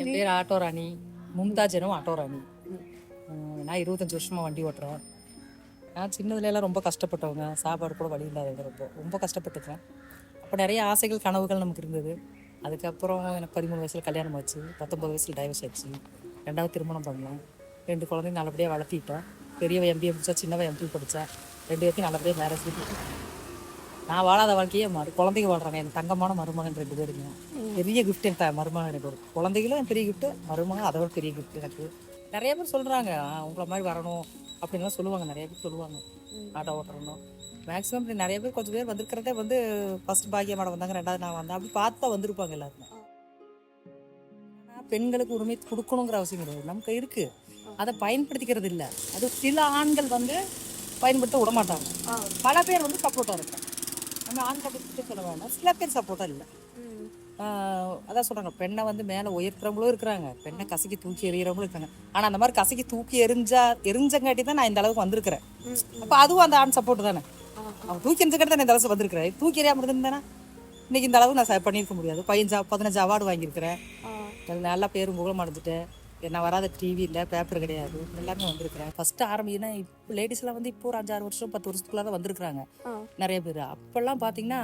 என் பேர் ஆட்டோ ராணி, மும்தாஜ் எனும் ஆட்டோ ராணி. நான் 25 வருஷமாக வண்டி ஓட்டுறேன். நான் சின்னதுலலாம் ரொம்ப கஷ்டப்பட்டவங்க, சாப்பாடு கூட வழி இல்லாதவங்க, ரொம்ப ரொம்ப கஷ்டப்பட்டுருக்கேன். அப்போ நிறைய ஆசைகள் கனவுகள் நமக்கு இருந்தது. அதுக்கப்புறம் எனக்கு 13 வயசில் கல்யாணம் ஆச்சு, 19 வயசில் டைவர்ஸ் ஆச்சு. 2வது திருமணம் பண்ணேன். 2 குழந்தைங்க நல்லபடியாக வளர்த்திட்டேன். பெரியவ எம்பிஏ படித்தா, சின்னவ எம்பி படித்தா. 2 பேர்த்தையும் நல்லபடியாக மேரேஜ் பண்ணிட்டேன். நான் வாழாத வாழ்க்கையே குழந்தைங்க வாழ்றாங்க. எனக்கு தங்கமான மருமகன் 2 பேருங்க. பெரிய கிஃப்ட் என் மருமகன் எனக்கு ஒரு குழந்தைகளும் என் பெரிய கிஃப்ட், மருமகன் அதை விட பெரிய கிஃப்ட் எனக்கு. நிறைய பேர் சொல்கிறாங்க உங்களை மாதிரி வரணும் அப்படின்லாம் சொல்லுவாங்க, நிறைய பேர் சொல்லுவாங்க ஆட்டோ ஓட்டுறணும். மேக்ஸிமம் நிறைய பேர் கொஞ்சம் பேர் வந்திருக்கிறதே வந்து ஃபர்ஸ்ட் பாக்கிய மேடம் வந்தாங்க, 2வது நான் வந்தேன், அப்படி பார்த்து தான் வந்திருப்பாங்க எல்லாருமே. பெண்களுக்கு உரிமை கொடுக்கணுங்கிற அவசியம் கிடையாது, நமக்கு இருக்கு, அதை பயன்படுத்திக்கிறது இல்லை. அது சில ஆண்கள் வந்து பயன்படுத்த விட மாட்டாங்க. பல பேர் வந்து சப்போர்ட்டாக இருக்காங்க. நம்ம ஆண்களை பற்றி சொல்ல வேண்டாம், சில பேர் சப்போர்ட்டாக இல்லை. அதான் சொல்கிறாங்க, பெண்ணை வந்து மேலே உயர்த்துறவங்களும் இருக்கிறாங்க, பெண்ணை கசக்கி தூக்கி எறிகிறவங்களும் இருக்காங்க. ஆனால் அந்த மாதிரி கசக்கி தூக்கி எரிஞ்சங்காட்டி தான் நான் இந்த அளவுக்கு வந்திருக்கிறேன். அப்போ அதுவும் அந்த ஆண் சப்போர்ட் தானே. அவன் தூக்கி எரிஞ்சங்காட்டி தான் இந்த அளவுக்கு வந்திருக்கிறேன். தூக்கி எறியாமல் இருந்தேன்னா இன்னைக்கு இந்த அளவுக்கு நான் பண்ணியிருக்க முடியாது. 15 அவார்டு வாங்கியிருக்கிறேன், நல்லா பேரும் புகழும் அடைஞ்சிட்டேன். என்ன வராத டிவி இல்லை, பேப்பர் கிடையாது, எல்லாருமே வந்திருக்கிறேன். ஃபர்ஸ்ட் ஆரம்பிச்சுன்னா இப்போ லேடிஸ்லாம் வந்து இப்போ ஒரு 5-6 வருஷம் 10 வருஷத்துக்குள்ள தான் வந்திருக்கிறாங்க நிறைய பேர். அப்போல்லாம் பார்த்தீங்கன்னா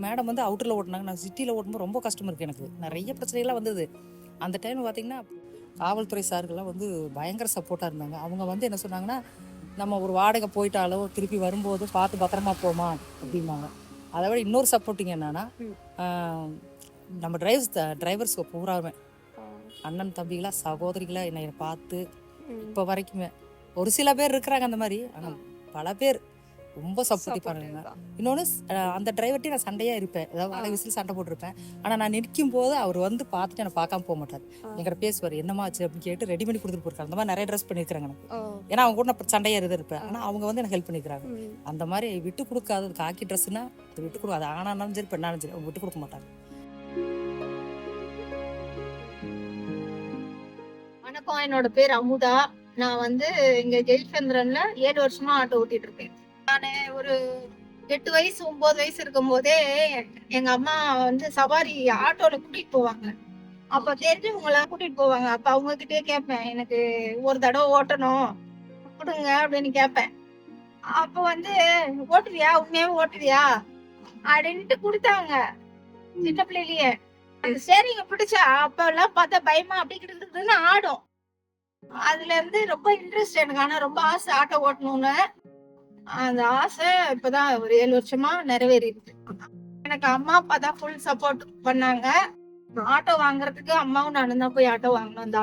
மேடம் வந்து அவுட்டரில் ஓட்டினாங்க, நான் சிட்டியில் ஓட்டும்போது ரொம்ப கஷ்டம் இருக்குது எனக்கு, நிறைய பிரச்சனைகள்லாம் வந்தது. அந்த டைம் பார்த்தீங்கன்னா காவல்துறை சார்கள்லாம் வந்து பயங்கர சப்போர்ட்டாக இருந்தாங்க. அவங்க வந்து என்ன சொன்னாங்கன்னா, நம்ம ஒரு வாடகை போயிட்டாலோ திருப்பி வரும்போது பார்த்து பத்திரமா போமா அப்படிம்பாங்க. அதை விட இன்னொரு சப்போர்ட்டிங் என்னன்னா, நம்ம டிரைவர்ஸ் பூராமே அண்ணன் தம்பிகளா சகோதரிகளா என்னை பார்த்து இப்போ வரைக்குமே ஒரு சில பேர் இருக்கிறாங்க அந்த மாதிரி. ஆனால் பல பேர் ரொம்ப சப்போர்ட்டிவ் பண்ணுங்க. இன்னொன்று, அந்த டிரைவர்ட்டையும் நான் சண்டையாக இருப்பேன், ஏதாவது வாடகை விசில் சண்டை போட்டிருப்பேன். ஆனால் நான் நிற்கும் போது அவர் வந்து பார்த்துட்டு என்னை பார்க்காம போக மாட்டார், என்கிட்ட பேசுவார், என்னமாச்சு அப்படின்னு கேட்டு ரெடி பண்ணி கொடுத்துட்டு போயிருக்காங்க. அந்த மாதிரி நிறைய ட்ரெஸ் பண்ணியிருக்காங்க எனக்கு. ஏன்னா அவங்க கூட நான் சண்டையாக இருப்பேன், ஆனால் அவங்க வந்து எனக்கு ஹெல்ப் பண்ணிக்கிறாங்க. அந்த மாதிரி விட்டு கொடுக்காது. காக்கி ட்ரெஸ்ஸுன்னா அது விட்டு கொடுக்கும், அது ஆனாலும் சரி பெண்ணாலும் சரி அவங்க விட்டு கொடுக்க மாட்டாங்க. வணக்கம், என்னோட பேர் அமுதா. நான் வந்து இங்க ஜெயச்சந்திரன்ல 7 வருஷமா ஆட்டோ ஓட்டிட்டு இருக்கேன். நானு ஒரு 8 வயசு 9 வயசு இருக்கும் போதே எங்க அம்மா வந்து சவாரி ஆட்டோல கூட்டிட்டு போவாங்க. அப்ப தெரிஞ்சவங்கள கூட்டிட்டு போவாங்க. அப்ப அவங்க கிட்டே கேட்பேன், எனக்கு ஒரு தடவை ஓட்டணும் கொடுங்க அப்படின்னு கேட்பேன். அப்ப வந்து ஓட்டுவியா, உண்மையாவே ஓட்டுவியா அப்படின்ட்டு கொடுத்தாங்க சின்ன பிள்ளையிலேயே. அந்த ஸ்டேரிங்க பிடிச்சா அப்ப எல்லாம் பார்த்தா பயமா அப்படி கிட்டு ஆடும். அதுல இருந்து ரொம்ப இன்ட்ரெஸ்ட் எனக்கு. ஆனா ரொம்ப ஆசை ஆட்டோ ஓட்டணும்னு. அந்த ஆசை இப்பதான் ஒரு 7 வருஷமா நிறைவேறிடுது. எனக்கு அம்மா அப்பா தான் ஃபுல் சப்போர்ட் பண்ணாங்க. ஆட்டோ வாங்குறதுக்கு அம்மாவும் நானும் தான் போய் ஆட்டோ வாங்கினோம். அந்த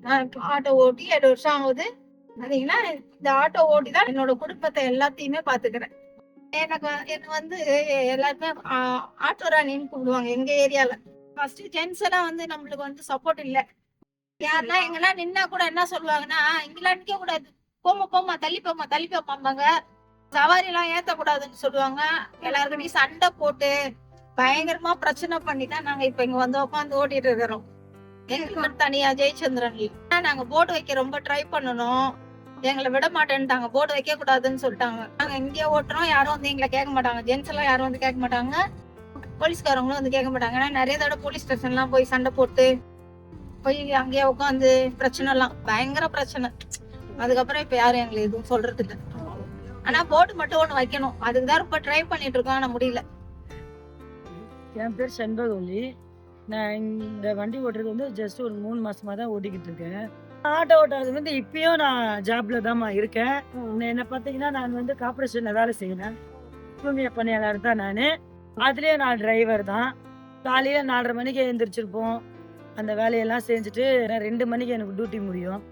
நான் ஆட்டோ ஓட்டி 7 வருஷம் ஆகுது. பாத்தீங்கன்னா இந்த ஆட்டோ ஓட்டி தான் என்னோட குடும்பத்தை எல்லாத்தையுமே பாத்துக்கிறேன். என்ன வந்து எல்லாருமே ஆட்டோ ராணின்னு கூப்பிடுவாங்க எங்க ஏரியால. ஃபர்ஸ்ட் ஜென்ஸ் எல்லாம் வந்து நம்மளுக்கு வந்து சப்போர்ட் இல்ல. யாருன்னா எங்கெல்லாம் நின்னா கூட என்ன சொல்லுவாங்கன்னா, இங்கெல்லாம் நிக்க கூடாது, போமா தள்ளி போமாம்பாங்க. சவாரி எல்லாம் ஏத்த கூடாதுன்னு சொல்லுவாங்க. எல்லாருக்கிட்டையும் சண்டை போட்டு பயங்கரமா பிரச்சனை பண்ணி தான் நாங்க இப்ப இங்க வந்து உட்காந்து ஓட்டிட்டு இருக்கிறோம். எங்களுக்கு தனியா ஜெயச்சந்திரன்ல நாங்க போர்டு வைக்க ரொம்ப ட்ரை பண்ணணும், எங்களை விட மாட்டேன்ட்டாங்க, போர்டு வைக்க கூடாதுன்னு சொல்லிட்டாங்க. நாங்க இங்கே ஓட்டுறோம், யாரும் வந்து எங்களை கேட்க மாட்டாங்க, ஜென்ஸ் எல்லாம் யாரும் வந்து கேட்க மாட்டாங்க, போலீஸ்காரங்களும் வந்து கேட்க மாட்டாங்க. ஏன்னா நிறைய தடவை போலீஸ் ஸ்டேஷன் எல்லாம் போய் சண்டை போட்டு போய் அங்கேயே உட்காந்து பிரச்சனை எல்லாம் பயங்கர பிரச்சனை. அதுக்கப்புறம் இப்ப யாரும் எங்களை எதுவும் சொல்றது இல்லை. ஆனா போர்டு மட்டும் ஒண்ணு வைக்கணும், அதுக்குதான் ரொம்ப ட்ரை பண்ணிட்டு இருக்கோம், ஆனா முடியல. என் பேர் செண்பகவல்லி. நான் இந்த வண்டி ஓட்டுறது வந்து ஜஸ்ட் ஒரு 3 மாசமா தான் ஓட்டிக்கிட்டு இருக்கேன். ஆட்டோ ஓட்டுறது வந்து இப்பயும் நான் ஜாப்ல தான் இருக்கேன். என்ன பார்த்தீங்கன்னா, நான் வந்து கார்பரேஷன்ல வேலை செய்யறேன், தூய்மை பணியாளர் தான் நான். அதுலயே நான் டிரைவர் தான். காலையில 4:30 மணிக்கு எழுந்திரிச்சிருப்போம், அந்த வேலையெல்லாம் செஞ்சுட்டு 2 மணிக்கு எனக்கு டியூட்டி முடியும்.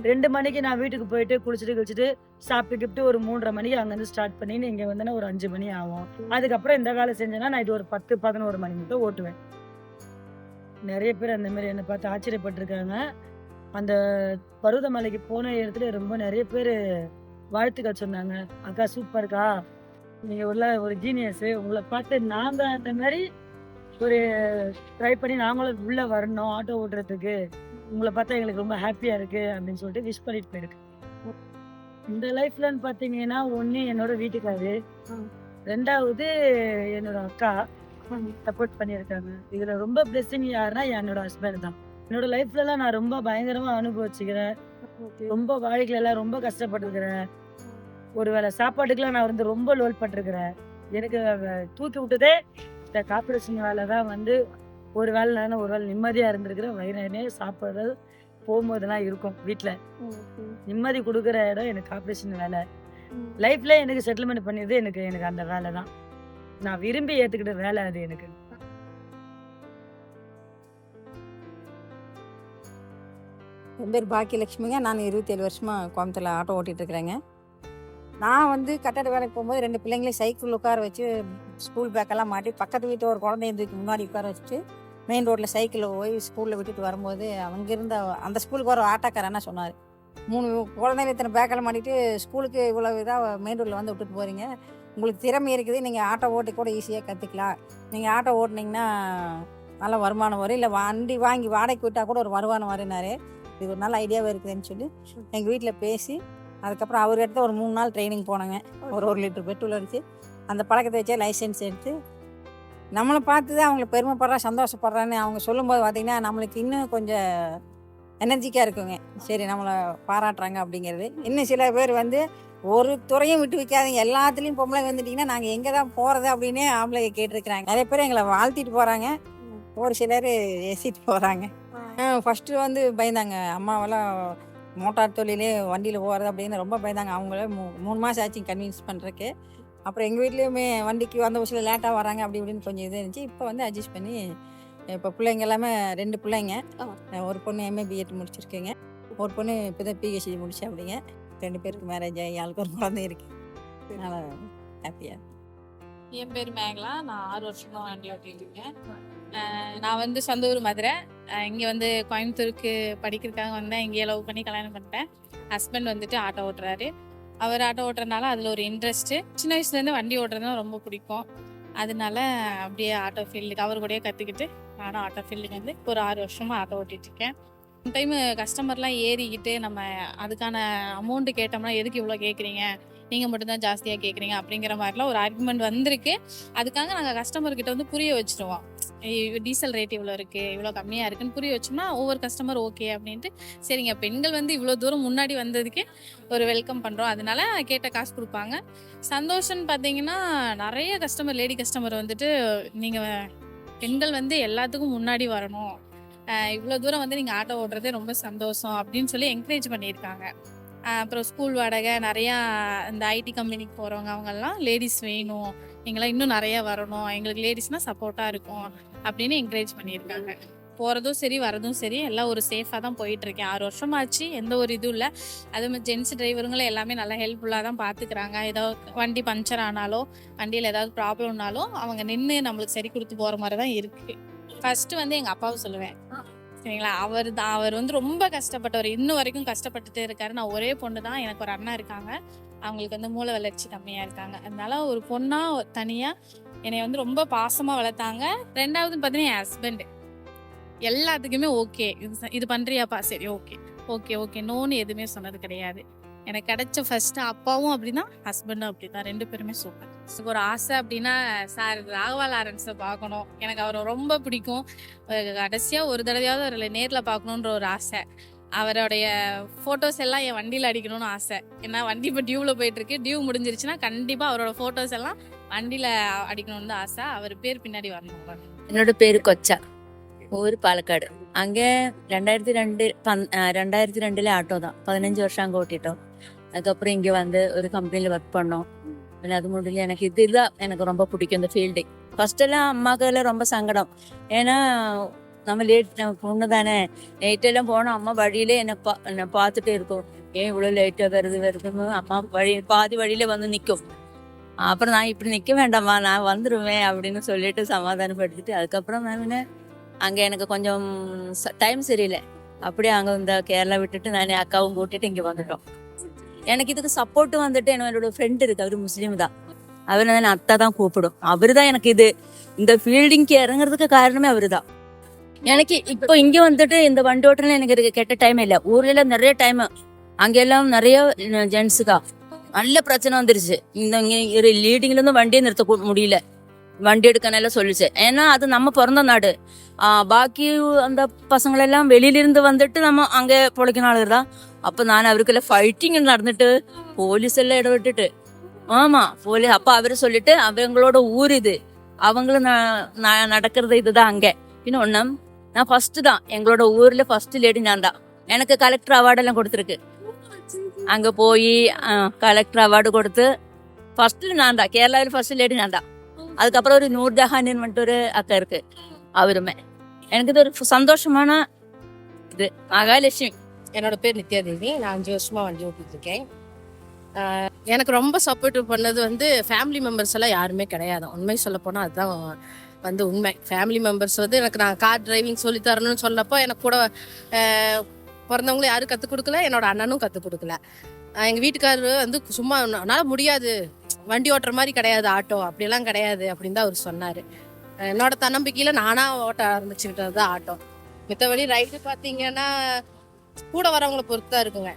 2 மணிக்கு நான் வீட்டுக்கு போயிட்டு குளிச்சுட்டு சாப்பிட்டுக்கிட்டு ஒரு 3:30 மணிக்கு அங்கேருந்து ஸ்டார்ட் பண்ணின்னு இங்கே வந்தேன்னா ஒரு 5 மணி ஆகும். அதுக்கப்புறம் இந்த வேலை செஞ்சேன்னா நான் இது ஒரு 10-11 மணி மட்டும் ஓட்டுவேன். நிறைய பேர் அந்த மாதிரி என்னை பார்த்து ஆச்சரியப்பட்டிருக்காங்க. அந்த பருவதமலைக்கு போன இடத்துல ரொம்ப நிறைய பேர் வாழ்த்துக்கள் சொன்னாங்க. அக்கா சூப்பர்க்கா, நீங்கள் ஒரு ஜீனியஸு, உங்களை பார்த்து நாங்கள் அந்த மாதிரி ஒரு ட்ரை பண்ணி நாங்களும் உள்ளே வரணும் ஆட்டோ ஓட்டுறதுக்கு, உங்களை பார்த்தா எங்களுக்கு ரொம்ப ஹாப்பியாக இருக்குது அப்படின்னு சொல்லிட்டு விஷ் பண்ணிட்டு போயிருக்கு. இந்த லைஃப்லன்னு பார்த்தீங்கன்னா, ஒன்று என்னோட வீட்டுக்காரு, 2வது என்னோட அக்கா சப்போர்ட் பண்ணியிருக்காங்க. இதில் ரொம்ப பிளெஸிங் யாருன்னா என்னோட ஹஸ்பண்ட் தான். என்னோட லைஃப்லலாம் நான் ரொம்ப பயங்கரமா அனுபவிச்சுக்கிறேன். ரொம்ப வாழ்க்கையில எல்லாம் ரொம்ப கஷ்டப்பட்டுருக்கிறேன். ஒரு வேளை சாப்பாட்டுக்குலாம் நான் வந்து ரொம்ப லோல் பட்டிருக்கிறேன். எனக்கு தூக்கி விட்டதே இந்த கார்ப்பரேஷன் வேலை தான் வந்து ஒரு வேளை நான் ஒரு வேளை நிம்மதியா இருந்திருக்கிறேன். வயிறு நிறைய சாப்பிட்றது போகும்போதெல்லாம் இருக்கும் வீட்டில். நிம்மதி கொடுக்குற இடம் எனக்கு கார்ப்பரேஷன் வேலை. லைஃப்ல எனக்கு செட்டில்மெண்ட் பண்ணியது எனக்கு அந்த வேலை தான். நான் விரும்பி ஏத்துக்கிட்ட வேலை அது எனக்கு. என் பேர் பாக்கியலட்சுமிங்க. நான் 27 வருஷமாக கோயம்புத்தூரில் ஆட்டோ ஓட்டிகிட்டு இருக்கிறேங்க. நான் வந்து கட்டட வேலைக்கு போகும்போது 2 பிள்ளைங்களையும் சைக்கிள் உட்கார வச்சு ஸ்கூல் பேக்கெல்லாம் மாட்டி பக்கத்து வீட்டில் ஒரு குழந்தைய தூக்கி முன்னாடி உட்கார வச்சுட்டு மெயின் ரோட்டில் சைக்கிளில் போய் ஸ்கூலில் விட்டுட்டு வரும்போது அவங்க இருந்த அந்த ஸ்கூலுக்கு வர ஆட்டோக்காரர் என்ன சொன்னார், 3 குழந்தைங்க இத்தனை பேக்கெல்லாம் மாட்டிட்டு ஸ்கூலுக்கு இவ்வளோ இதாக மெயின் ரோட்டில் வந்து விட்டுட்டு போகிறீங்க, உங்களுக்கு திறமை இருக்குது, நீங்கள் ஆட்டோ ஓட்டி கூட ஈஸியாக கற்றுக்கலாம், நீங்கள் ஆட்டோ ஓட்டினீங்கன்னா நல்ல வருமானம் வரும், இல்லை வண்டி வாங்கி வாடகைக்கு விட்டால் கூட ஒரு வருமானம் வருனாரு. இது ஒரு நல்ல ஐடியாவாக இருக்குதுன்னு சொல்லி எங்கள் வீட்டில் பேசி அதுக்கப்புறம் அவர்கிட்ட ஒரு 3 நாள் ட்ரைனிங் போனாங்க. ஒரு லிட்டர் பெட்ரோல் அடித்து அந்த பழக்கத்தை வச்சே லைசன்ஸ் எடுத்து நம்மளை பார்த்து தான் அவங்கள பெருமைப்படுறா சந்தோஷப்படுறான்னு அவங்க சொல்லும்போது பார்த்திங்கன்னா நம்மளுக்கு இன்னும் கொஞ்சம் எனர்ஜிக்காக இருக்குங்க. சரி நம்மளை பாராட்டுறாங்க அப்படிங்கிறது. இன்னும் சில பேர் வந்து ஒரு துறையும் விட்டு வைக்காதீங்க, எல்லாத்துலேயும் பொம்பளை வந்துட்டிங்கன்னா நாங்கள் எங்கே தான் போகிறது அப்படின்னே ஆம்பளை கேட்டிருக்கிறாங்க. நிறைய பேர் எங்களை வாழ்த்திட்டு போகிறாங்க, ஒரு சிலர் ஏசிட்டு போகிறாங்க. ஃபஸ்ட்டு வந்து பயந்தாங்க, அம்மாவெல்லாம் மோட்டார் தொழிலே வண்டியில் போகிறது அப்படின்னு ரொம்ப பயந்தாங்க. அவங்கள 3 மாதம் ஆச்சு கன்வின்ஸ் பண்ணுறக்கு. அப்புறம் எங்கள் வீட்லேயுமே வண்டிக்கு வந்த ஒரு சில லேட்டாக வராங்க அப்படி இப்படின்னு கொஞ்சம் இது இருந்துச்சு. இப்போ வந்து அட்ஜஸ்ட் பண்ணி இப்போ பிள்ளைங்க எல்லாமே 2 பிள்ளைங்க. ஒரு பொண்ணு MA BEd முடிச்சிருக்கேங்க, ஒரு பொண்ணு இப்போ தான் PhD முடிச்சு அப்படிங்க. 2 பேருக்கு மேரேஜ் ஆகி ஆளுக்கு ஒரு குழந்தை இருக்குது. அதனால் ஹாப்பியாக. என் பேர் மேகலா. நான் 6 வருஷமா வண்டி ஓட்டிட்டு இருக்கேன். நான் வந்து சொந்த ஊர் மதுரை. இங்கே வந்து கோயம்புத்தூருக்கு படிக்கிறதுக்காக வந்தேன். இங்கேயே லவ் பண்ணி கல்யாணம் பண்ணிட்டேன். ஹஸ்பண்ட் வந்துட்டு ஆட்டோ ஓட்டுறாரு. அவர் ஆட்டோ ஓட்டுறதுனால அதில் ஒரு இன்ட்ரெஸ்ட்டு. சின்ன வயசுலேருந்து வண்டி ஓட்டுறதுனா ரொம்ப பிடிக்கும். அதனால அப்படியே ஆட்டோ ஃபீல்டுக்கு அவர் கூடயே கற்றுக்கிட்டு நானும் ஆட்டோ ஃபீல்டுக்கு வந்து ஒரு 6 வருஷமாக ஆட்டோ ஓட்டிகிட்ருக்கேன். டைமு கஸ்டமர்லாம் ஏறிக்கிட்டு நம்ம அதுக்கான அமௌண்ட்டு கேட்டோம்னா எதுக்கு இவ்வளோ கேட்குறீங்க, நீங்கள் மட்டும்தான் ஜாஸ்தியாக கேட்குறீங்க அப்படிங்கிற மாதிரிலாம் ஒரு ஆர்குமெண்ட் வந்திருக்கு. அதுக்காக நாங்கள் கஸ்டமர்கிட்ட வந்து புரிய வச்சுருவோம். டீசல் ரேட் இவ்வளோ இருக்குது, இவ்வளோ கம்மியாக இருக்குன்னு புரிய வச்சோம்னா ஒவ்வொரு கஸ்டமர் ஓகே அப்படின்ட்டு சரிங்க பெண்கள் வந்து இவ்வளோ தூரம் முன்னாடி வந்ததுக்கே ஒரு வெல்கம் பண்ணுறோம், அதனால கேட்ட காசு கொடுப்பாங்க. சந்தோஷம்னு பார்த்தீங்கன்னா நிறைய கஸ்டமர் லேடி கஸ்டமர் வந்துட்டு நீங்கள் பெண்கள் வந்து எல்லாத்துக்கும் முன்னாடி வரணும், இவ்வளோ தூரம் வந்து நீங்கள் ஆட்டோ ஓட்டுறதே ரொம்ப சந்தோஷம் அப்படின்னு சொல்லி என்கரேஜ் பண்ணியிருக்காங்க. அப்புறம் ஸ்கூல் வாடகை நிறையா இந்த ஐடி கம்பெனிக்கு போகிறவங்க அவங்கெல்லாம் லேடிஸ் வேணும், நீங்களாம் இன்னும் நிறையா வரணும், எங்களுக்கு லேடிஸ்னால் சப்போர்ட்டாக இருக்கும் அப்படின்னு என்கரேஜ் பண்ணியிருக்காங்க. போகிறதும் சரி வரதும் சரி எல்லாம் ஒரு சேஃபாக தான் போயிட்டுருக்கேன். 6 வருஷமாச்சு, எந்த ஒரு இதுவும் இல்லை. அதுமாதிரி ஜென்ஸ் டிரைவருங்களும் எல்லாமே நல்லா ஹெல்ப்ஃபுல்லாக தான் பார்த்துக்கிறாங்க. ஏதாவது வண்டி பஞ்சர் ஆனாலோ வண்டியில் ஏதாவது ப்ராப்ளம்னாலும் அவங்க நின்று நம்மளுக்கு சரி கொடுத்து போகிற மாதிரி தான் இருக்குது. ஃபஸ்ட்டு வந்து எங்கள் அப்பாவை சொல்லுவேன் சரிங்களா. அவர் வந்து ரொம்ப கஷ்டப்பட்டவர், இன்னும் வரைக்கும் கஷ்டப்பட்டுட்டே இருக்காரு. நான் ஒரே பொண்ணு தான், எனக்கு ஒரு அண்ணா இருக்காங்க, அவங்களுக்கு வந்து மூளை வளர்ச்சி கம்மியாக இருக்காங்க. அதனால ஒரு பொண்ணாக தனியாக என்னை வந்து ரொம்ப பாசமாக வளர்த்தாங்க. 2வது பார்த்தீங்கன்னா என் ஹஸ்பண்டு எல்லாத்துக்குமே ஓகே, இது பண்ணுறியாப்பா சரி ஓகே ஓகே ஓகே நோன்னு எதுவுமே சொன்னது கிடையாது. எனக்கு கிடைச்ச ஃபர்ஸ்ட் அப்பாவும் அப்படிதான், ஹஸ்பண்டும் அப்படிதான், 2 பேருமே சூப்பர். எனக்கு ஒரு ஆசை அப்படின்னா சார் ராகவா லாரன்ஸை பார்க்கணும், எனக்கு அவரை ரொம்ப பிடிக்கும். கடைசியாக ஒரு தடவையாவது அவரை நேரில் பார்க்கணுன்ற ஒரு ஆசை. அவருடைய ஃபோட்டோஸ் எல்லாம் என் வண்டியில் அடிக்கணும்னு ஆசை. ஏன்னா வண்டி இப்போ டியூவில் போயிட்டுருக்கு, டியூ முடிஞ்சிருச்சுன்னா கண்டிப்பாக அவரோட ஃபோட்டோஸ் எல்லாம் வண்டியில் அடிக்கணும்னு தான் ஆசை. அவர் பேர் பின்னாடி வரணும். என்னோட பேர் கொச்சா, ஊர் பாலக்காடு. அங்கே 2002 ஆட்டோ தான், 15 வருஷம் அங்கே ஓட்டிட்டோம். அதுக்கப்புறம் இங்கே வந்து ஒரு கம்பெனியில் ஒர்க் பண்ணோம். அது முடியல எனக்கு இதுதான் எனக்கு ரொம்ப பிடிக்கும் இந்த ஃபீல்டு. ஃபர்ஸ்டெல்லாம் அம்மாக்கெல்லாம் ரொம்ப சங்கடம், ஏன்னா நம்ம பொண்ணு தானே, லேட்டெல்லாம் போனோம், அம்மா வழியிலே என்னை பார்த்துட்டே இருக்கும், ஏன் இவ்வளோ லேட்டாக வருதுன்னு அம்மா பாதி வழியில வந்து நிற்கும். அப்புறம் நான் இப்படி நிற்க வேண்டாம்மா நான் வந்துடுவேன் அப்படின்னு சொல்லிட்டு சமாதானப்படுத்திட்டு அதுக்கப்புறம் நான் அங்கே எனக்கு கொஞ்சம் டைம் சரியில்லை, அப்படியே அங்கே இந்த கேரளா விட்டுட்டு நான் அக்காவும் கூட்டிட்டு இங்கே வந்துட்டோம். எனக்கு இதுக்கு சப்போர்ட்டு வந்துட்டு என்னோட ஃப்ரெண்ட் இருக்கு, அவரு முஸ்லீம் தான், அவர் நான் அத்தா தான் கூப்பிடும். அவரு தான் எனக்கு இந்த ஃபீல்டிங்க்கு இறங்குறதுக்கு காரணமே அவரு தான். எனக்கு இப்போ இங்கே வந்துட்டு இந்த வண்டி ஓட்டுறதுல எனக்கு கெட்ட டைம் இல்லை, ஊர்ல நிறைய டைம், அங்கெல்லாம் நிறைய ஜென்ஸுக்கா நல்ல பிரச்சனை வந்துருச்சு. இந்த லீடிங்ல இருந்து வண்டியை நிறுத்த முடியல, வண்டி எடுக்கணும் சொல்லிச்சு. ஏன்னா அது நம்ம பிறந்த நாடு. பாக்கி அந்த பசங்களெல்லாம் வெளியிலிருந்து வந்துட்டு நம்ம அங்கே பொழைக்கணும் ஆளுதான். அப்போ நான் அவருக்கெல்லாம் ஃபைட்டிங் நடந்துட்டு போலீஸ் எல்லாம் இடவிட்டுட்டு போலீஸ் அப்போ அவரு சொல்லிட்டு அவங்களோட ஊர் இது, அவங்களும் நடக்கிறது இதுதான் அங்கே. இன்னொன்னு நான் ஃபர்ஸ்ட் தான் எங்களோட ஊர்ல ஃபர்ஸ்ட் லேடி நான் தான். எனக்கு கலெக்டர் அவார்டெல்லாம் கொடுத்துருக்கு. அங்கே போய் கலெக்டர் அவார்டு கொடுத்து ஃபர்ஸ்ட்ல நான் தான், கேரளாவில் ஃபர்ஸ்ட் லேடி நான் தான். அதுக்கப்புறம் ஒரு நூர்ஜஹானின்னு வந்துட்டு ஒரு அக்கா இருக்கு, அவருமே. எனக்கு இது ஒரு சந்தோஷமான இது. மகாலட்சுமி. என்னோட பேர் நித்யாதேவி. நான் 5 வருஷமா வண்டி ஓட்டிட்டு இருக்கேன். எனக்கு ரொம்ப சப்போர்ட் பண்ணது வந்து ஃபேமிலி மெம்பர்ஸ் எல்லாம் யாருமே கிடையாது. உண்மை சொல்ல போனால் அதுதான் வந்து உண்மை. ஃபேமிலி மெம்பர்ஸ் வந்து எனக்கு நான் கார் டிரைவிங் சொல்லி தரணும்னு சொல்லப்போ எனக்கு கூட பிறந்தவங்களும் யாரும் கற்றுக் கொடுக்கல, என்னோட அண்ணனும் கற்றுக் கொடுக்கல. எங்கள் வீட்டுக்காரரு வந்து சும்மா என்னால் முடியாது, வண்டி ஓட்டுற மாதிரி கிடையாது ஆட்டோ, அப்படியெல்லாம் கிடையாது அப்படின்னு தான் அவர் சொன்னார். என்னோட தன்னம்பிக்கையில் நானாக ஓட்ட ஆரம்பிச்சுக்கிட்டது தான் ஆட்டோ. மித்தபடி ரைடு பார்த்தீங்கன்னா கூட வரவங்களை பொறுத்து தான் இருக்குங்க.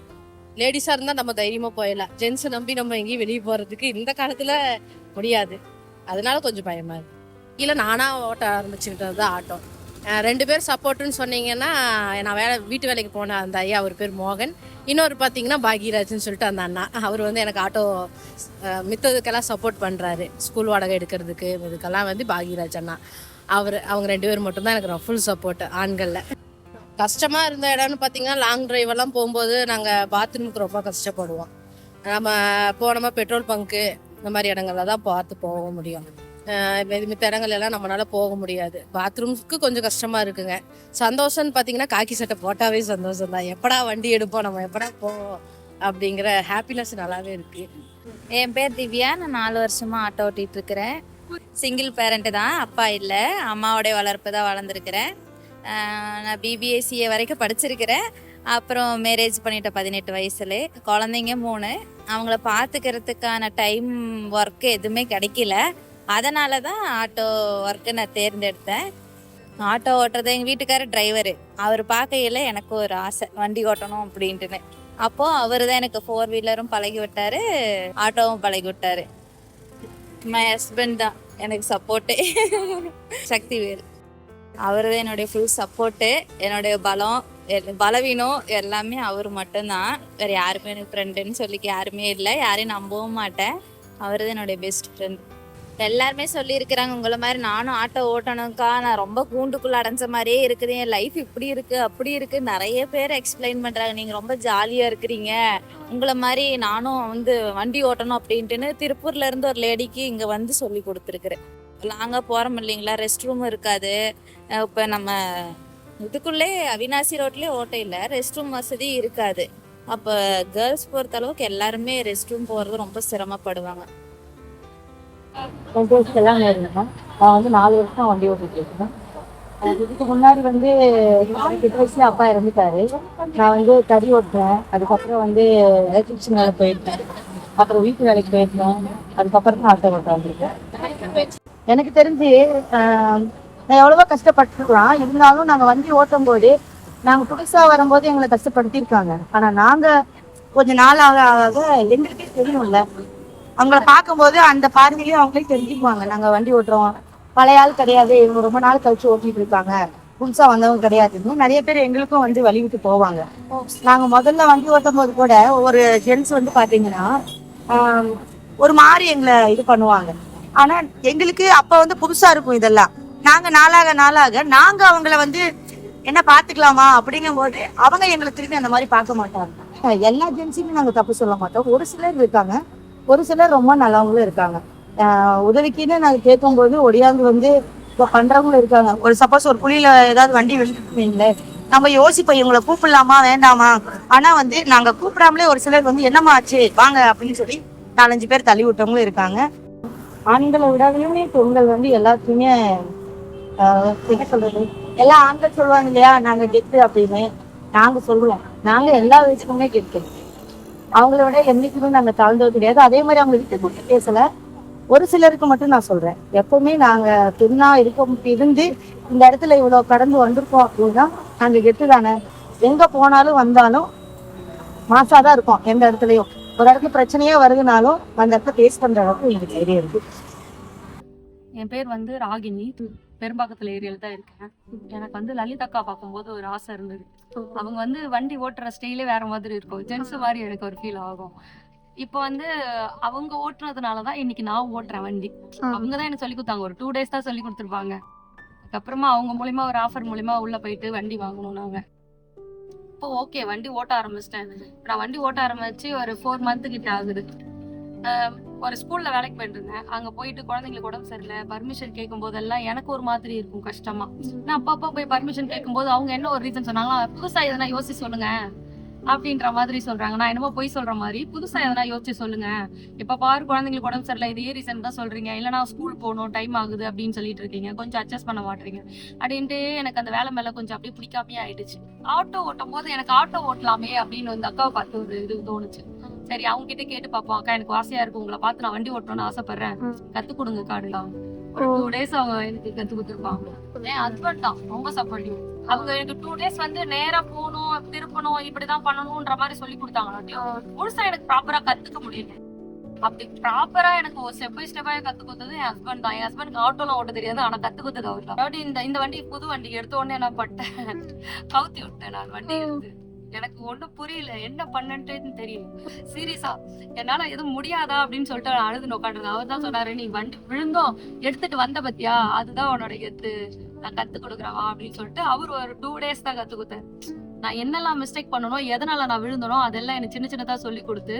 லேடிஸாக இருந்தால் நம்ம தைரியமாக போயிடலாம். ஜென்ஸை நம்பி நம்ம எங்கேயும் வெளியே போகிறதுக்கு இந்த காலத்தில் முடியாது. அதனால கொஞ்சம் பயமாக இருக்கு. இல்லை நானாக ஓட்ட ஆரம்பிச்சுக்கிட்டது தான் ஆட்டோ. 2 பேர் சப்போர்ட்டுன்னு சொன்னீங்கன்னா, நான் வீட்டு வேலைக்கு போனேன் அந்த ஐயா, அவர் பேர் மோகன். இன்னொரு பார்த்தீங்கன்னா பாக்யராஜ்னு சொல்லிட்டு அந்த அண்ணா, அவர் வந்து எனக்கு ஆட்டோ மித்ததுக்கெல்லாம் சப்போர்ட் பண்ணுறாரு. ஸ்கூல் வாடகை எடுக்கிறதுக்கு இதுக்கெல்லாம் வந்து பாக்யராஜ் அண்ணா, அவங்க 2 பேர் மட்டும்தான் எனக்கு ஃபுல் சப்போர்ட் ஆண்களில். கஷ்டமாக இருந்த இடம்னு பார்த்தீங்கன்னா, லாங் டிரைவெல்லாம் போகும்போது நாங்கள் பாத்ரூமுக்கு ரொம்ப கஷ்டப்படுவோம். நம்ம போனோமா பெட்ரோல் பங்க்கு இந்த மாதிரி இடங்கள்ல தான் பார்த்து போக முடியும். மித்த இடங்கள் எல்லாம் நம்மளால போக முடியாது. பாத்ரூம்ஸ்க்கு கொஞ்சம் கஷ்டமாக இருக்குங்க. சந்தோஷம்னு பார்த்தீங்கன்னா, காக்கி சட்டை போட்டாவே சந்தோஷம் தான். எப்படா வண்டி எடுப்போம், நம்ம எப்படா போவோம் அப்படிங்கிற ஹாப்பினஸ் நல்லாவே இருக்கு. என் பேர் திவ்யா. நான் 4 வருஷமா ஆட்டோ ஓட்டிட்டு இருக்கிறேன். சிங்கிள் பேரண்ட்டு தான், அப்பா இல்லை, அம்மாவோடைய வளர்ப்பு தான் வளர்ந்துருக்கிறேன். நான் பிபிஎஸ்சிஏ வரைக்கும் படிச்சிருக்கிறேன். அப்புறம் மேரேஜ் பண்ணிட்டேன் 18 வயசுல. குழந்தைங்க 3. அவங்கள பார்த்துக்கிறதுக்கான டைம் ஒர்க்கு எதுவுமே கிடைக்கல. அதனால தான் ஆட்டோ ஒர்க்கு நான் தேர்ந்தெடுத்தேன். ஆட்டோ ஓட்டுறது எங்கள் வீட்டுக்காரர் டிரைவரு, அவர் பார்க்கையில் எனக்கு ஒரு ஆசை வண்டி ஓட்டணும் அப்படின்ட்டுன்னு. அப்போது அவர் தான் எனக்கு 4 வீலரும் பழகி விட்டார், ஆட்டோவும் பழகி விட்டார். மை ஹஸ்பண்ட் தான் எனக்கு சப்போர்ட்டு. சக்திவேல் அவர் தான் என்னுடைய ஃபுல் சப்போர்ட்டு. என்னுடைய பலவீனம் எல்லாமே அவர் மட்டும்தான். வேறு யாருமே எனக்கு ஃப்ரெண்டுன்னு சொல்லிக்க யாருமே இல்லை, யாரையும் நம்பவும் மாட்டேன். அவர் தான் என்னுடைய பெஸ்ட் ஃப்ரெண்ட். எல்லாருமே சொல்லியிருக்கிறாங்க, உங்களை மாதிரி நானும் ஆட்டோ ஓட்டணும்க்கா, நான் ரொம்ப கூண்டுக்குள்ளே அடைஞ்ச மாதிரியே இருக்குது, என் லைஃப் இப்படி இருக்குது அப்படி இருக்குது, நிறைய பேர் எக்ஸ்பிளைன் பண்ணுறாங்க, நீங்கள் ரொம்ப ஜாலியாக இருக்கிறீங்க, உங்களை மாதிரி நானும் வந்து வண்டி ஓட்டணும் அப்படின்ட்டுன்னு திருப்பூர்லேருந்து ஒரு லேடிக்கு இங்கே வந்து சொல்லி கொடுத்துருக்குறேன். லாங்காக போகிறோம் இல்லைங்களா, ரெஸ்ட் ரூம் இருக்காது. இப்போ நம்ம இதுக்குள்ளே அவினாசி ரோட்லேயே ஓட்டையில் ரெஸ்ட் ரூம் வசதி இருக்காது. அப்போ கேர்ள்ஸ் பொறுத்த அளவுக்கு எல்லாருமே ரெஸ்ட் ரூம் போகிறது ரொம்ப சிரமப்படுவாங்க. என் பேர் செல்லாம் இருந்தேன். நான் வந்து 4 வருஷம் வண்டி ஓட்டிட்டு இருக்கேன். இதுக்கு முன்னாடி வந்து 8 வயசுல அப்பா இறந்துட்டாரு. நான் வந்து கறி ஓட்டுறேன். அதுக்கப்புறம் வந்து எலக்ட்ரிஷியன் வேலை போயிருக்கேன். அப்புறம் வீட்டு வேலைக்கு போயிருக்கேன். அதுக்கப்புறம் தான் ஆட்டோ ஓட்ட வந்திருக்கேன். எனக்கு தெரிஞ்சு நான் எவ்வளவோ கஷ்டப்பட்டுருக்கலாம். இருந்தாலும் நாங்கள் வண்டி ஓட்டும் போது நாங்கள் புதுசாக வரும்போது எங்களை கஷ்டப்படுத்தியிருக்காங்க. ஆனால் நாங்கள் கொஞ்சம் நாள் ஆக ஆக எங்களுக்கே தெரியும்ல, அவங்கள பார்க்கும்போது அந்த பார்வையிலையும் அவங்களே தெரிஞ்சுக்குவாங்க நாங்கள் வண்டி ஓட்டுறோம், பழைய ஆள் கிடையாது, இவங்க ரொம்ப நாள் கழிச்சு ஓட்டிட்டு இருக்காங்க, புதுசாக வந்தவங்க கிடையாதுன்னு நிறைய பேர் எங்களுக்கும் வந்து வழிவிட்டு போவாங்க. நாங்கள் முதல்ல வண்டி ஓட்டும் போது கூட ஒரு ஜென்ஸ் வந்து பார்த்தீங்கன்னா ஒரு மாதிரி எங்களை இது பண்ணுவாங்க. ஆனால் எங்களுக்கு அப்போ வந்து புதுசாக இருக்கும் இதெல்லாம். நாங்கள் நாளாக நாங்கள் அவங்கள வந்து என்ன பார்த்துக்கலாமா அப்படிங்கும் போது அவங்க எங்களை திரும்பி அந்த மாதிரி பார்க்க மாட்டாங்க. எல்லா ஜென்ஸுமே நாங்கள் தப்பு சொல்ல மாட்டோம். ஒரு சிலர் இருக்காங்க, ஒரு சிலர் ரொம்ப நல்லவங்களும் இருக்காங்க. உதவிக்குன்னு நாங்கள் கேட்கும்போது ஒடியாந்து வந்து இப்போ பண்றவங்களும் இருக்காங்க. ஒரு சப்போஸ் ஒரு குழியில ஏதாவது வண்டி விழுந்துருப்பீங்களே, நம்ம யோசிப்போம் இவங்களை கூப்பிடலாமா வேண்டாமா. ஆனா வந்து நாங்க கூப்பிடாமலே ஒரு சிலர் வந்து என்னம்மா ஆச்சு வாங்க அப்படின்னு சொல்லி 4-5 பேர் தள்ளி விட்டவங்களும் இருக்காங்க. ஆண்களை விடாமலுமே பெண்கள் வந்து எல்லாத்துக்குமே என்ன சொல்றது, எல்லா ஆண்கள் சொல்லுவாங்க இல்லையா நாங்க கெத்து அப்படின்னு. நாங்க சொல்லுவோம், நாங்க எல்லா வயசுக்குமே கெத்து. அவங்கள விட என்னைக்குமே நாங்க தாழ்ந்தது கிடையாது. அதே மாதிரி அவங்க விட்டு கூட்டி பேசல. ஒரு சிலருக்கு மட்டும் நான் சொல்றேன், எப்பவுமே நாங்க பெண்ணா இருந்து இந்த இடத்துல இவ்வளவு கடந்து வந்திருக்கோம் அப்படின்னா நாங்க கெத்து தானே. எங்க போனாலும் வந்தாலும் மாசாதான் இருக்கோம். எந்த இடத்துலயும் ஒரு இடத்துல பிரச்சனையே வருதுனாலும் அந்த இடத்துல பேஸ் பண்ற அளவுக்கு எங்களுக்கு தைரியம் இருக்கு. என் பேர் வந்து ராகினி, பெரும்பாக்கத்துல ஏரியால தான் இருக்கேன். எனக்கு வந்து லலிதாக்கா பார்க்கும்போது ஒரு ஆசை இருந்தது. அவங்க வந்து வண்டி ஓட்டுற ஸ்டைலே வேற மாதிரி இருக்கும், ஜென்ஸ் மாதிரி எனக்கு ஒரு ஃபீல் ஆகும். இப்போ வந்து அவங்க ஓட்டுறதுனாலதான் இன்னைக்கு நான் ஓட்டுறேன் வண்டி. அவங்க தான் எனக்கு சொல்லி கொடுத்தாங்க, ஒரு 2 days தான் சொல்லி கொடுத்துருப்பாங்க. அதுக்கப்புறமா அவங்க மூலியமா ஒரு ஆஃபர் மூலியமா உள்ள போயிட்டு வண்டி வாங்கணும் நாங்க. இப்போ ஓகே வண்டி ஓட்ட ஆரம்பிச்சிட்டேன். நான் வண்டி ஓட்ட ஆரம்பிச்சு ஒரு 4 month கிட்ட ஆகுது. ஒரு ஸ்கூல்ல வேலைக்கு போயிட்டு இருந்தேன். அங்க போயிட்டு குழந்தைங்களுக்கு உடம்பு சரியில்லை, பர்மிஷன் கேட்கும் போதெல்லாம் எனக்கு ஒரு மாதிரி இருக்கும் கஷ்டமா. நான் அப்பப்போ போய் பர்மிஷன் கேட்கும்போது அவங்க என்ன ஒரு ரீசன் சொன்னாங்களா, புதுசா எதனா யோசிச்சு சொல்லுங்க அப்படின்ற மாதிரி சொல்றாங்க. நான் என்னமோ போய் சொல்ற மாதிரி, புதுசா எதனா யோசிச்சு சொல்லுங்க, இப்ப பாரு குழந்தைங்களுக்கு உடம்பு சரியில்லை, இதே ரீசன் தான் சொல்றீங்க, இல்லைன்னா ஸ்கூல் போகணும் டைம் ஆகுது அப்படின்னு சொல்லிட்டு இருக்கீங்க, கொஞ்சம் அட்ஜஸ்ட் பண்ண மாட்டீங்க அப்படின்ட்டு எனக்கு அந்த வேலை மேல கொஞ்சம் அப்படியே பிடிக்காமே ஆயிடுச்சு. ஆட்டோ ஓட்டும் போது எனக்கு ஆட்டோ ஓட்டலாமே அப்படின்னு வந்து அக்காவை பார்த்து ஒரு இது தோணுச்சு. சரி அவங்க கிட்ட கேட்டு பாப்போம், அக்கா எனக்கு ஆசையா இருக்கு, உங்களை பார்த்து நான் வண்டி ஓட்டணும்னு ஆசைப்படுறேன், கத்து கொடுங்க காடுலாம். ஒரு 2 days அவங்க எனக்கு கத்து கொடுத்துருப்பாங்க. என் ஹஸ்பண்ட் தான் ரொம்ப சப்போர்ட்டிவ். அவங்க எனக்கு 2 days வந்து நேரா போகணும், திருப்பணும், இப்படிதான் பண்ணணும்ன்ற மாதிரி சொல்லி கொடுத்தாங்களாட்டியும் முழுசா எனக்கு ப்ராப்பரா கத்துக்க முடியல. அப்படி ப்ராப்பரா எனக்கு ஒரு ஸ்டெப் பை ஸ்டெப்பா கத்து கொடுத்தது என் ஹஸ்பண்ட் தான். என் ஹஸ்பண்ட்க்கு ஆட்டோலாம் ஓட்ட தெரியாது, ஆனா கத்து கொடுத்தது அவர் தான். அதாவது இந்த வண்டி புது வண்டி எடுத்த உடனே என்ன பட்டேன், கவுத்தி விட்டேன் நான் வண்டி எடுத்து. எனக்கு ஒண்ணும் புரியல, என்ன பண்ணன்ட்டு தெரியல. சீரியஸா என்னால எதுவும் முடியாதா அப்படின்னு சொல்லிட்டு அழுது உட்காந்துருந்தேன். அவர் தான் சொன்னாரு, நீ வண்டி விழுந்தோம் எடுத்துட்டு வந்த பத்தியா, அதுதான் உன்னோட எத்து, நான் கத்து கொடுக்குறவா அப்படின்னு சொல்லிட்டு அவர் ஒரு 2 days தான் கத்து கொடுத்தேன். நான் என்னெல்லாம் மிஸ்டேக் பண்ணணும், எதனால நான் விழுந்தனோ அதெல்லாம் எனக்கு சின்ன சின்னதா சொல்லி கொடுத்து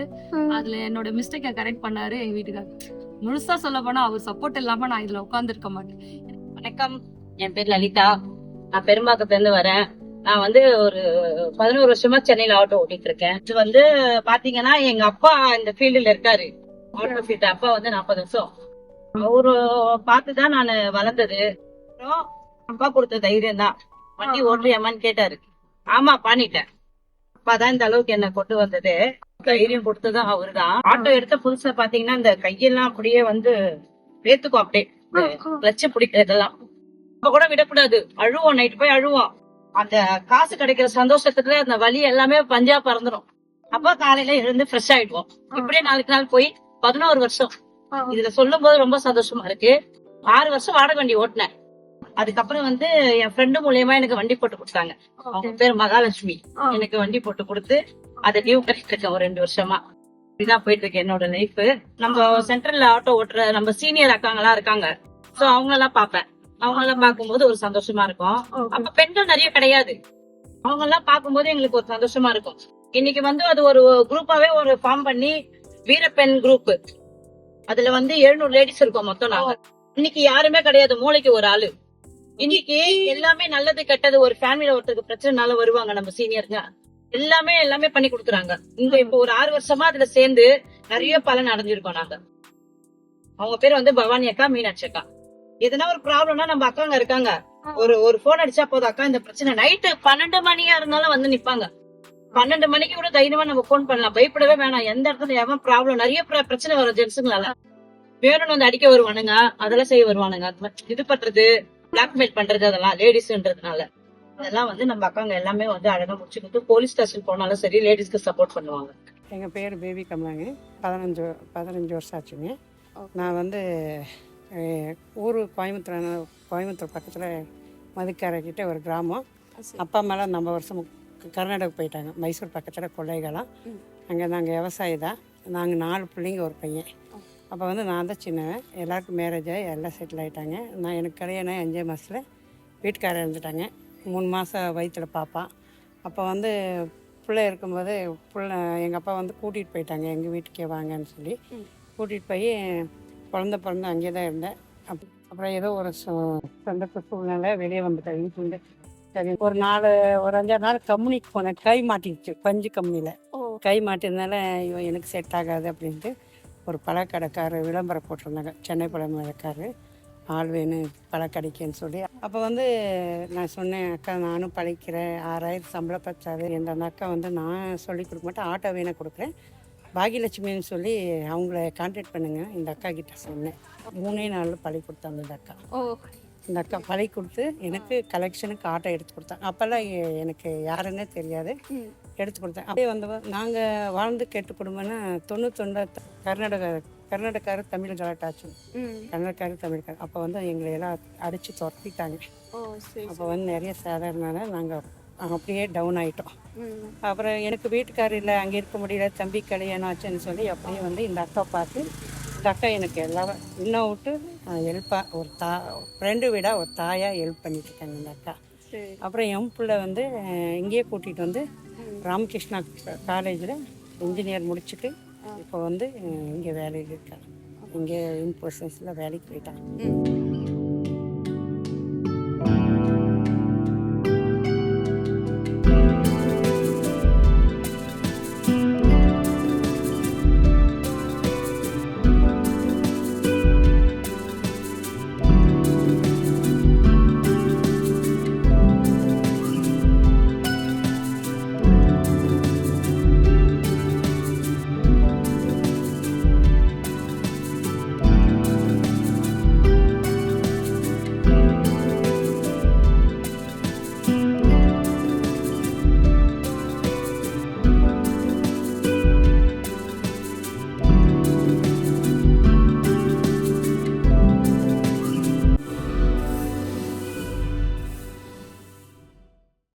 அதுல என்னோட மிஸ்டேக்கை கரெக்ட் பண்ணாரு எங்க வீட்டுக்காரர். முழுசா சொல்ல போனா அவர் சப்போர்ட் இல்லாம நான் இதுல உட்கார்ந்து மாட்டேன். வணக்கம், என் பேர் லலிதா. நான் பெரும்பாக்கத்துல இருந்து வரேன். நான் வந்து ஒரு 11 வருஷமா சென்னையில ஆட்டோ ஓட்டிட்டு இருக்கேன். இது வந்து பாத்தீங்கன்னா எங்க அப்பா இந்த ஃபீல்டுல இருக்காரு, ஆட்டோ ஃபீல்ட். அப்பா வந்து 40 வருஷம் அவரு பார்த்துதான் நான் வளர்ந்தது. அப்புறம் அப்பா கொடுத்த தைரியம் தான், வண்டி ஓட்டுறியாமான்னு கேட்டாரு. ஆமா பண்ணிட்டேன். அப்பாதான் இந்த அளவுக்கு என்ன கொண்டு வந்தது, தைரியம் கொடுத்ததும் அவருதான். ஆட்டோ எடுத்த புதுசா பாத்தீங்கன்னா இந்த கையெல்லாம் அப்படியே வந்து வேத்துக்கும், அப்படியே கிளட்ச பிடிக்கிறதெல்லாம் அப்ப கூட விடக்கூடாது. அழுவோம், நைட்டு போய் அழுவோம். அந்த காசு கிடைக்கிற சந்தோஷத்துக்கு அந்த வலி எல்லாமே பஞ்சா பறந்துடும். அப்ப காலையில எழுந்து ஃப்ரெஷ் ஆயிடுவோம். இப்படியே நாளுக்கு நாள் போய் 11 வருஷம் இதுல சொல்லும் போது ரொம்ப சந்தோஷமா இருக்கு. 6 வருஷம் வாடகை வண்டி ஓட்டினேன். அதுக்கப்புறம் வந்து என் ஃப்ரெண்டு மூலியமா எனக்கு வண்டி போட்டு கொடுத்தாங்க. அவங்க பேர் மகாலட்சுமி. எனக்கு வண்டி போட்டு கொடுத்து அதை லீவ் கட்டிட்டு இருக்கேன் ஒரு 2 வருஷமா. இப்படிதான் போயிட்டு இருக்கு என்னோட லைஃப். நம்ம சென்ட்ரல்ல ஆட்டோ ஓட்டுற நம்ம சீனியர் அக்காங்களா இருக்காங்க, சோ அவங்களெல்லாம் பாப்பேன். அவங்க எல்லாம் பார்க்கும்போது ஒரு சந்தோஷமா இருக்கும். அப்ப பெண்கள் நிறைய கிடையாது, அவங்க எல்லாம் பார்க்கும்போது எங்களுக்கு ஒரு சந்தோஷமா இருக்கும். இன்னைக்கு வந்து அது ஒரு குரூப்பாவே ஒரு ஃபார்ம் பண்ணி வீரப்பெண் குரூப், அதுல வந்து 700 லேடிஸ் இருக்கோம் மொத்தம். நாங்க இன்னைக்கு யாருமே கிடையாது, மூளைக்கு ஒரு ஆளு. இன்னைக்கு எல்லாமே நல்லது கெட்டது, ஒரு ஃபேமிலியில ஒருத்தருக்கு பிரச்சனைனால வருவாங்க நம்ம சீனியருங்க, எல்லாமே பண்ணி கொடுக்குறாங்க. இங்க இப்போ ஒரு 6 வருஷமா அதுல சேர்ந்து நிறைய பலன் அடைஞ்சிருக்கோம் நாங்க. அவங்க பேர் வந்து பவானி அக்கா, மீனாட்சி அக்கா. எதனா ஒரு ப்ராப்ளம்னா நம்ம அக்காங்க இருக்காங்க, ஒரு போன் அடிச்சா போதும், அக்கா இந்த பிரச்சனை. நைட்டு 12 மணியா இருந்தாலும் வந்து நிப்பாங்க. 12 மணிக்கு கூட தைரியமா நம்ம போன் பண்ணலாம், பயப்படவே வேணாம். எந்த இடத்துல எவன் ப்ராப்ளம், நிறைய பிரச்சனை வரும் ஜென்ஸுங்களால, வேணும்னு வந்து அடிக்க வருவானுங்க, அதெல்லாம் செய்ய வருவானுங்க. இது பண்றது, பிளாக்மெயில் பண்றது, அதெல்லாம் லேடிஸ்ன்றதுனால அதெல்லாம் வந்து நம்ம அக்காங்க எல்லாமே வந்து அழகா முடிச்சு கொடுத்து போலீஸ் ஸ்டேஷன் போனாலும் சரி லேடிஸ்க்கு சப்போர்ட் பண்ணுவாங்க. எங்கள் பேர் பேபி கமலாங்க. 15 வருஷம் ஆச்சுங்க. நான் வந்து ஊர் கோயம்புத்தூர் பக்கத்தில் மதுக்கரைக்கிட்ட ஒரு கிராமம். அப்பா மேலே நம்ம வருஷம் கர்நாடகா போயிட்டாங்க, மைசூர் பக்கத்தில் கொள்ளைகாலம். அங்கே நாங்கள் விவசாயி தான். நாங்கள் 4 பிள்ளைங்க, ஒரு பையன். அப்போ வந்து நான் தான் சின்னவன். எல்லாருக்கும் மேரேஜ் ஆகி எல்லாம் செட்டில் ஆகிட்டாங்க. நான் கல்யாணம் 5 மாதத்தில் வீட்டுக்காரர் இருந்துட்டாங்க. 3 மாதம் வயிற்றில் பாப்பா. அப்போ வந்து பிள்ளை இருக்கும்போது எங்கள் அப்பா வந்து கூட்டிகிட்டு போயிட்டாங்க, எங்கள் வீட்டுக்கே வாங்கன்னு சொல்லி கூட்டிகிட்டு போய் குழந்த பிறந்து அங்கே தான் இருந்தேன். அப்புறம் ஏதோ ஒரு சந்தர்ப்ப சூழ்நிலை வெளியே வந்துட்டேன் வீட்டுலேருந்து. சரி ஒரு 5-6 நாள் கம்பெனிக்கு போனேன். கை மாட்டிடுச்சு, பஞ்சு கம்பெனியில் கை மாட்டினால எனக்கு செட் ஆகாது அப்படின்ட்டு ஒரு பழக்கடைக்காரர் விளம்பரம் போட்டிருந்தாங்க, சென்னை பழக்கடைக்காரர், ஆள் வேணும் பழக்கடைக்குன்னு சொல்லி. அப்போ வந்து நான் சொன்னேன், அக்கா நானும் பழிக்கிறேன், 6000 சம்பளம் பச்சாது. அந்த அக்கா வந்து நான் சொல்லி கொடுக்க மாட்டேன், ஆட்டோ வேணால் கொடுக்குறேன், பாகியலட்சுமின்னு சொல்லி அவங்கள கான்டாக்ட் பண்ணுங்க இந்த அக்கா கிட்ட சொன்னேன். 3 நாளில் பழி கொடுத்தாங்க இந்த அக்கா. இந்த அக்கா பழி கொடுத்து எனக்கு கலெக்ஷனுக்கு ஆட்டோ எடுத்து கொடுத்தாங்க. அப்போல்லாம் எனக்கு யாருன்னே தெரியாது, எடுத்து கொடுத்தேன். அப்படியே வந்து நாங்கள் வாழ்ந்து கேட்டு குடும்பம்னா 91 கர்நாடகா கர்நாடகாரர் தமிழ் கலாட்டாச்சு. கன்னடக்காரர் தமிழ்காரர். அப்போ வந்து எங்களை எல்லாம் அடித்து துரத்திட்டாங்க. அப்போ வந்து நிறைய சாதாரணனால நாங்கள் அப்படியே டவுன் ஆகிட்டோம். அப்புறம் எனக்கு வீட்டுக்காரர் இல்லை, அங்கே இருக்க முடியல, தம்பி கல்யாணம் ஆச்சுன்னு சொல்லி அப்படியே வந்து இந்த அக்கா பார்த்து இந்த அக்கா எனக்கு எல்லாம் இன்னும் விட்டு ஹெல்ப்பாக ஒரு ஃப்ரெண்டு விட ஒரு தாயாக ஹெல்ப் பண்ணிட்டு இருக்காங்க இந்த அக்கா. அப்புறம் என் பிள்ளை வந்து இங்கேயே கூட்டிகிட்டு வந்து ராமகிருஷ்ணா காலேஜில் இன்ஜினியர் முடிச்சுட்டு இப்போ வந்து இங்கே வேலையில் இருக்காங்க. இங்கே இன்ஃபோசிஸில் வேலைக்கு போயிட்டாங்க.